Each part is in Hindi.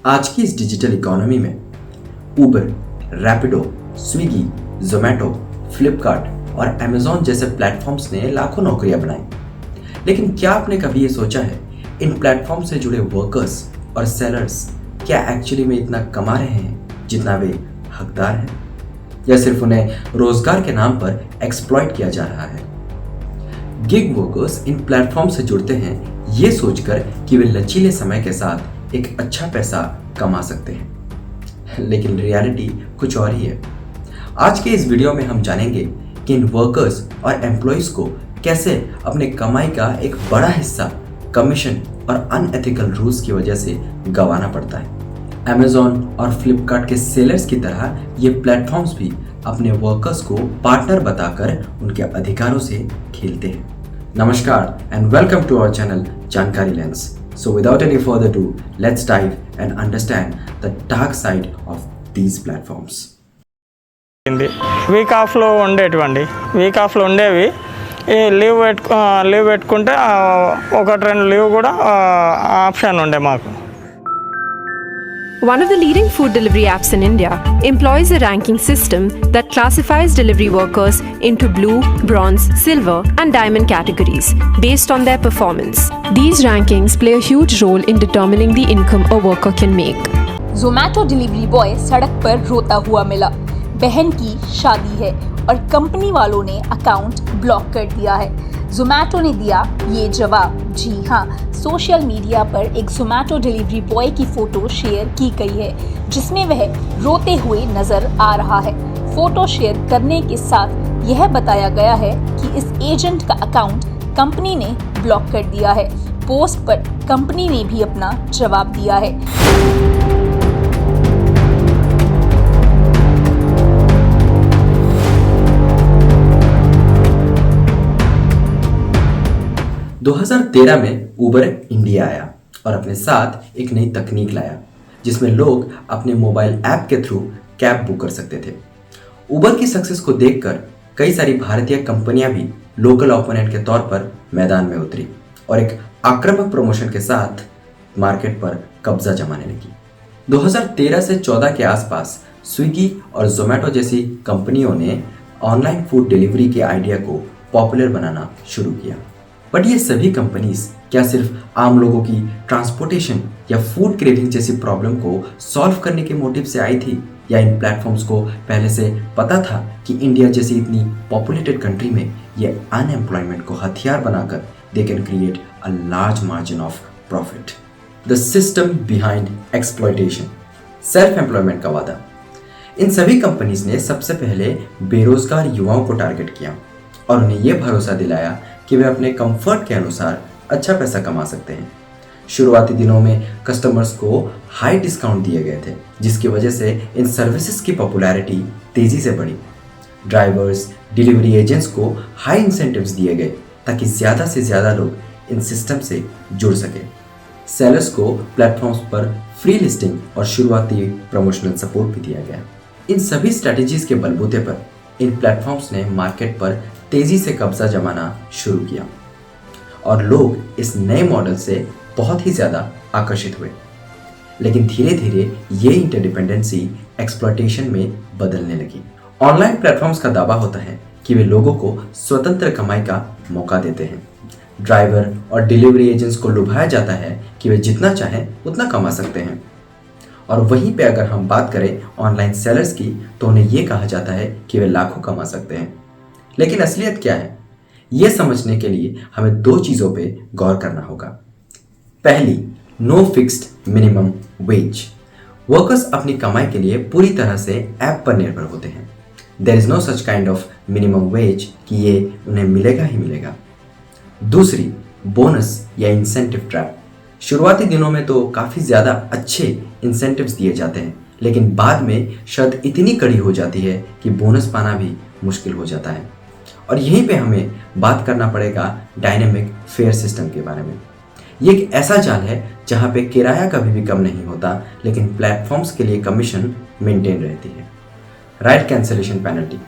आज की इस डिजिटल इकोनॉमी में उबर, रैपिडो, स्विगी, जोमैटो, फ्लिपकार्ट और अमेजॉन जैसे प्लेटफॉर्म्स ने लाखों नौकरियां बनाई। लेकिन क्या आपने कभी ये सोचा है इन प्लेटफॉर्म से जुड़े वर्कर्स और सेलर्स क्या एक्चुअली में इतना कमा रहे हैं जितना वे हकदार हैं, या सिर्फ उन्हें रोजगार के नाम पर एक्सप्लॉइट किया जा रहा है? गिग वर्कर्स इन प्लेटफॉर्म से जुड़ते हैं ये सोचकर कि वे लचीले समय के साथ एक अच्छा पैसा कमा सकते हैं, लेकिन रियलिटी कुछ और ही है। आज के इस वीडियो में हम जानेंगे कि इन वर्कर्स और एम्प्लॉइज को कैसे अपने कमाई का एक बड़ा हिस्सा कमीशन और अनएथिकल रूल्स की वजह से गंवाना पड़ता है। अमेजॉन और फ्लिपकार्ट के सेलर्स की तरह ये प्लेटफॉर्म्स भी अपने वर्कर्स को पार्टनर बताकर उनके अधिकारों से खेलते हैं। नमस्कार and welcome to our channel Jankari lens. So without any further ado, let's dive and understand the dark side of these platforms. Week ఆఫ్లో ఉండేవి లీవ్ పెట్టుకుంటే ఒకటి రెండు లీవ్ కూడా ఆప్షన్ ఉండే మాకు. One of the leading food delivery apps in India employs a ranking system that classifies delivery workers into blue, bronze, silver, and diamond categories based on their performance. These rankings play a huge role in determining the income a worker can make. Zomato delivery boy सड़क पर रोता हुआ मिला। बहन की शादी है और कंपनी वालों ने अकाउंट ब्लॉक कर दिया है। जोमैटो ने दिया ये जवाब। जी हाँ, सोशल मीडिया पर एक जोमैटो डिलीवरी बॉय की फोटो शेयर की गई है जिसमें वह रोते हुए नजर आ रहा है। फोटो शेयर करने के साथ यह बताया गया है कि इस एजेंट का अकाउंट कंपनी ने ब्लॉक कर दिया है। पोस्ट पर कंपनी ने भी अपना जवाब दिया है। 2013 में उबर इंडिया आया और अपने साथ एक नई तकनीक लाया जिसमें लोग अपने मोबाइल ऐप के थ्रू कैब बुक कर सकते थे। उबर की सक्सेस को देखकर कई सारी भारतीय कंपनियां भी लोकल ओपोनेंट के तौर पर मैदान में उतरी और एक आक्रामक प्रमोशन के साथ मार्केट पर कब्जा जमाने लगी। 2013 से 14 के आसपास स्विगी और जोमैटो जैसी कंपनियों ने ऑनलाइन फूड डिलीवरी के आइडिया को पॉपुलर बनाना शुरू किया। बट ये सभी कंपनीज क्या सिर्फ आम लोगों की ट्रांसपोर्टेशन या फूड क्रेविंग जैसी प्रॉब्लम को सॉल्व करने के मोटिव से आई थी, या इन प्लेटफॉर्म्स को पहले से पता था कि इंडिया जैसी इतनी पॉपुलेटेड कंट्री में ये अनएम्प्लॉयमेंट को हथियार बनाकर they can create a large margin of profit? The system behind exploitation, self employment का वादा। इन सभी कंपनीज ने सबसे पहले बेरोजगार युवाओं को टारगेट किया और उन्हें यह भरोसा दिलाया कि वे अपने कंफर्ट के अनुसार अच्छा पैसा कमा सकते हैं। शुरुआती दिनों में कस्टमर्स को हाई डिस्काउंट दिए गए थे जिसकी वजह से इन सर्विसेज की पॉपुलैरिटी तेजी से बढ़ी। ड्राइवर्स, डिलीवरी एजेंट्स को हाई इंसेंटिव्स दिए गए ताकि ज़्यादा से ज़्यादा लोग इन सिस्टम से जुड़ सके। सेलर्स को प्लेटफॉर्म्स पर फ्री लिस्टिंग और शुरुआती प्रमोशनल सपोर्ट भी दिया गया। इन सभी स्ट्रैटेजीज के बलबूते पर इन प्लेटफॉर्म्स ने मार्केट पर तेजी से कब्जा जमाना शुरू किया और लोग इस नए मॉडल से बहुत ही ज़्यादा आकर्षित हुए। लेकिन धीरे धीरे ये इंटरडिपेंडेंसी एक्सप्लॉयटेशन में बदलने लगी। ऑनलाइन प्लेटफॉर्म्स का दावा होता है कि वे लोगों को स्वतंत्र कमाई का मौका देते हैं। ड्राइवर और डिलीवरी एजेंट्स को लुभाया जाता है कि वे जितना चाहें उतना कमा सकते हैं, और वहीं पे अगर हम बात करें ऑनलाइन सेलर्स की तो उन्हें यह कहा जाता है कि वे लाखों कमा सकते हैं। लेकिन असलियत क्या है, यह समझने के लिए हमें दो चीज़ों पे गौर करना होगा। पहली, no fixed minimum wage. Workers अपनी कमाई के लिए पूरी तरह से ऐप पर निर्भर होते हैं। There is no such kind of minimum wage कि ये उन्हें मिलेगा ही मिलेगा। दूसरी, बोनस या इंसेंटिव ट्रैप। शुरुआती दिनों में तो काफ़ी ज़्यादा अच्छे इंसेंटिव्स दिए जाते हैं, लेकिन बाद में शर्त इतनी कड़ी हो जाती है कि बोनस पाना भी मुश्किल हो जाता है। और यहीं पे हमें बात करना पड़ेगा डायनेमिक फेयर सिस्टम के बारे में। ये एक ऐसा जाल है जहाँ पे किराया कभी भी कम नहीं होता, लेकिन प्लेटफॉर्म्स के लिए कमीशन मेंटेन रहती है। Ride cancellation penalty.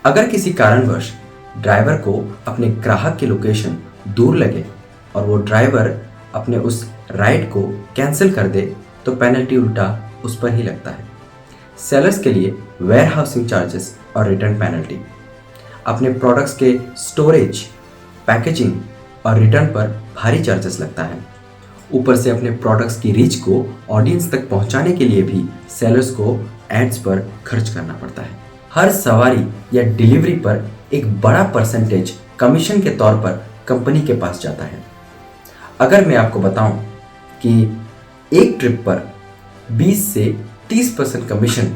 अगर किसी कारणवश ड्राइवर को अपने ग्राहक की लोकेशन दूर लगे और वो ड्राइवर अपने उस राइड को कैंसिल कर दे तो पेनल्टी उल्टा उस पर ही लगता है। सेलर्स के लिए वेयर हाउसिंग चार्जेस और रिटर्न पेनल्टी, अपने प्रोडक्ट्स के स्टोरेज, पैकेजिंग और रिटर्न पर भारी चार्जेस लगता है। ऊपर से अपने प्रोडक्ट्स की रीच को ऑडियंस तक पहुंचाने के लिए भी सेलर्स को एड्स पर खर्च करना पड़ता है। हर सवारी या डिलीवरी पर एक बड़ा परसेंटेज कमीशन के तौर पर कंपनी के पास जाता है। अगर मैं आपको बताऊं कि एक ट्रिप पर 20 से 30% कमीशन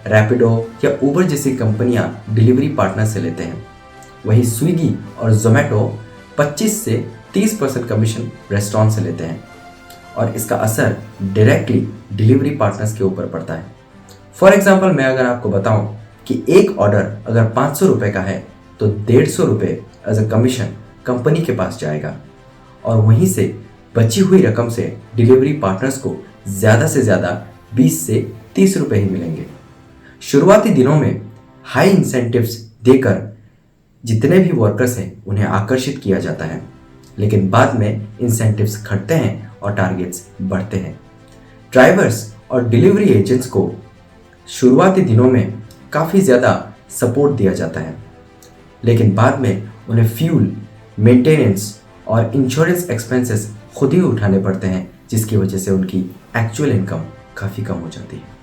रैपिडो या उबर जैसी कंपनियां डिलीवरी पार्टनर से लेते हैं, वहीं स्विगी और जोमेटो 25 से 30% कमीशन रेस्टोरेंट से लेते हैं और इसका असर डायरेक्टली डिलीवरी पार्टनर्स के ऊपर पड़ता है। फॉर एग्जाम्पल, मैं अगर आपको बताऊं कि एक ऑर्डर अगर 500 रुपये का है तो 150 रुपये एज अ कमीशन कंपनी के पास जाएगा और वहीं से बची हुई रकम से डिलीवरी पार्टनर्स को ज़्यादा से ज़्यादा 20 से 30 रुपये ही मिलेंगे। शुरुआती दिनों में हाई इंसेंटिव्स देकर जितने भी वर्कर्स हैं उन्हें आकर्षित किया जाता है, लेकिन बाद में इंसेंटिव्स घटते हैं और टारगेट्स बढ़ते हैं। ड्राइवर्स और डिलीवरी एजेंट्स को शुरुआती दिनों में काफ़ी ज़्यादा सपोर्ट दिया जाता है, लेकिन बाद में उन्हें फ्यूल, मेंटेनेंस और इंश्योरेंस एक्सपेंसेस खुद ही उठाने पड़ते हैं, जिसकी वजह से उनकी एक्चुअल इनकम काफ़ी कम हो जाती है।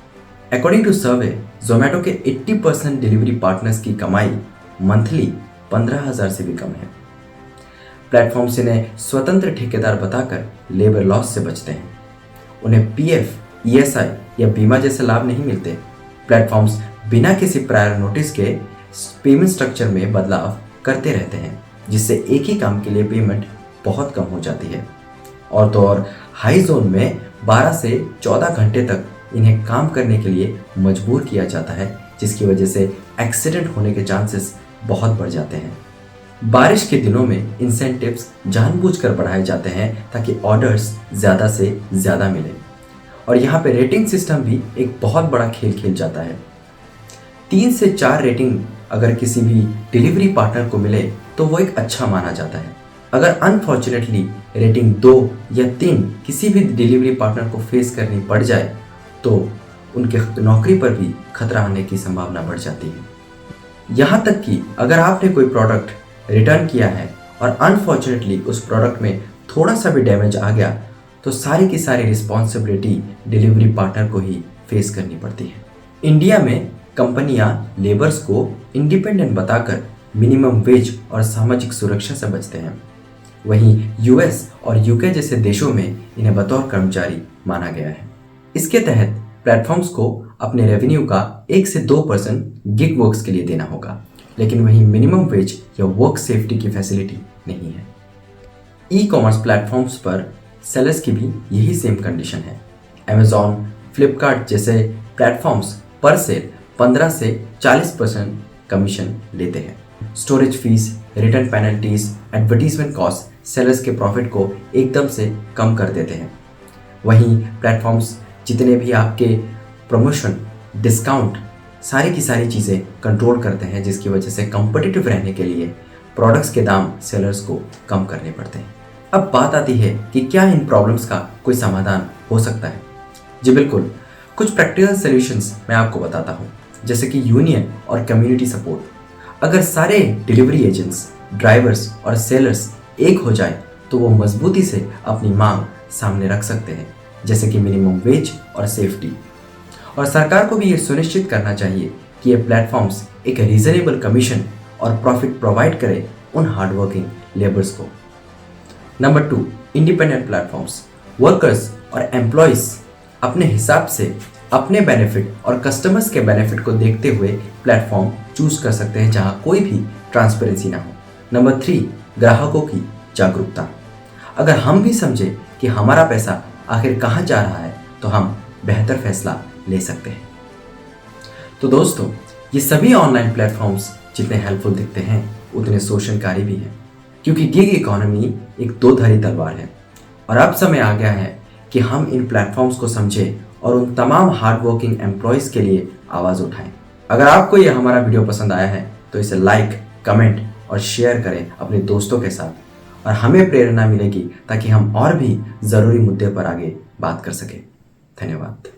अकॉर्डिंग टू सर्वे, जोमेटो के 80% डिलीवरी पार्टनर्स की कमाई मंथली 15,000 से भी कम है। प्लेटफॉर्म्स इन्हें स्वतंत्र ठेकेदार बताकर लेबर लॉस से बचते हैं। उन्हें पीएफ, ईएसआई या बीमा जैसे लाभ नहीं मिलते। प्लेटफॉर्म्स बिना किसी प्रायर नोटिस के पेमेंट स्ट्रक्चर में बदलाव करते रहते हैं, जिससे एक ही काम के लिए पेमेंट बहुत कम हो जाती है। और तो और हाई जोन में 12 से 14 घंटे तक इन्हें काम करने के लिए मजबूर किया जाता है, जिसकी वजह से एक्सीडेंट होने के चांसेस बहुत बढ़ जाते हैं। बारिश के दिनों में इंसेंटिव्स जानबूझकर बढ़ाए जाते हैं ताकि ऑर्डर्स ज़्यादा से ज़्यादा मिले और यहाँ पे रेटिंग सिस्टम भी एक बहुत बड़ा खेल खेल जाता है। 3 से 4 रेटिंग अगर किसी भी डिलीवरी पार्टनर को मिले तो वो एक अच्छा माना जाता है। अगर अनफॉर्चुनेटली रेटिंग 2 या 3 किसी भी डिलीवरी पार्टनर को फेस करनी पड़ जाए तो उनके नौकरी पर भी खतरा आने की संभावना बढ़ जाती है। यहाँ तक कि अगर आपने कोई प्रोडक्ट रिटर्न किया है और अनफॉर्चुनेटली उस प्रोडक्ट में थोड़ा सा भी डैमेज आ गया तो सारी की सारी रिस्पॉन्सिबिलिटी डिलीवरी पार्टनर को ही फेस करनी पड़ती है। इंडिया में कंपनियां लेबर्स को इंडिपेंडेंट बताकर मिनिमम वेज और सामाजिक सुरक्षा से बचते हैं, वहीं यूएस और यूके जैसे देशों में इन्हें बतौर कर्मचारी माना गया है। इसके तहत प्लेटफॉर्म्स को अपने रेवेन्यू का 1 से 2% गिग वर्क्स के लिए देना होगा, लेकिन वहीं मिनिमम वेज या वर्क सेफ्टी की फैसिलिटी नहीं है। ई कॉमर्स प्लेटफॉर्म्स पर सेलर्स की भी यही सेम कंडीशन है। अमेजॉन, फ्लिपकार्ट जैसे प्लेटफॉर्म्स पर सेल 15 से 40% कमीशन लेते हैं। Storage fees, return penalties, advertisement cost sellers के प्रॉफिट को एकदम से कम कर देते हैं। वहीं प्लेटफॉर्म्स जितने भी आपके प्रमोशन, डिस्काउंट, सारी की सारी चीज़ें कंट्रोल करते हैं, जिसकी वजह से कंपटीटिव रहने के लिए प्रोडक्ट्स के दाम सेलर्स को कम करने पड़ते हैं। अब बात आती है कि क्या इन प्रॉब्लम्स का कोई समाधान हो सकता है? जी बिल्कुल, कुछ प्रैक्टिकल सॉल्यूशंस मैं आपको बताता हूँ, जैसे कि यूनियन और कम्युनिटी सपोर्ट। अगर सारे डिलीवरी एजेंट्स, ड्राइवर्स और सेलर्स एक हो जाए तो वो मजबूती से अपनी मांग सामने रख सकते हैं, जैसे कि मिनिमम वेज और सेफ्टी। और सरकार को भी ये सुनिश्चित करना चाहिए कि ये प्लेटफॉर्म्स एक रीजनेबल कमीशन और प्रॉफिट प्रोवाइड करें उन हार्डवर्किंग लेबर्स को। Number 2, independent platforms. वर्कर्स और एम्प्लॉयज़ अपने हिसाब से अपने बेनिफिट और कस्टमर्स के बेनिफिट को देखते हुए प्लेटफॉर्म चूज कर सकते हैं जहां कोई भी ट्रांसपेरेंसी ना हो। नंबर 3, ग्राहकों की जागरूकता। अगर हम भी समझे कि हमारा पैसा आखिर कहां जा रहा है तो हम बेहतर फैसला ले सकते हैं। तो दोस्तों, ये सभी ऑनलाइन प्लेटफॉर्म्स जितने हेल्पफुल दिखते हैं उतने शोषणकारी भी हैं, क्योंकि गिग इकोनॉमी एक दो-धारी तलवार है। और अब समय आ गया है कि हम इन प्लेटफॉर्म्स को समझें और उन तमाम हार्ड वर्किंग एम्प्लॉयज़ के लिए आवाज़ उठाएं। अगर आपको ये हमारा वीडियो पसंद आया है तो इसे लाइक, कमेंट और शेयर करें अपने दोस्तों के साथ, और हमें प्रेरणा मिलेगी ताकि हम और भी ज़रूरी मुद्दे पर आगे बात कर सकें। धन्यवाद।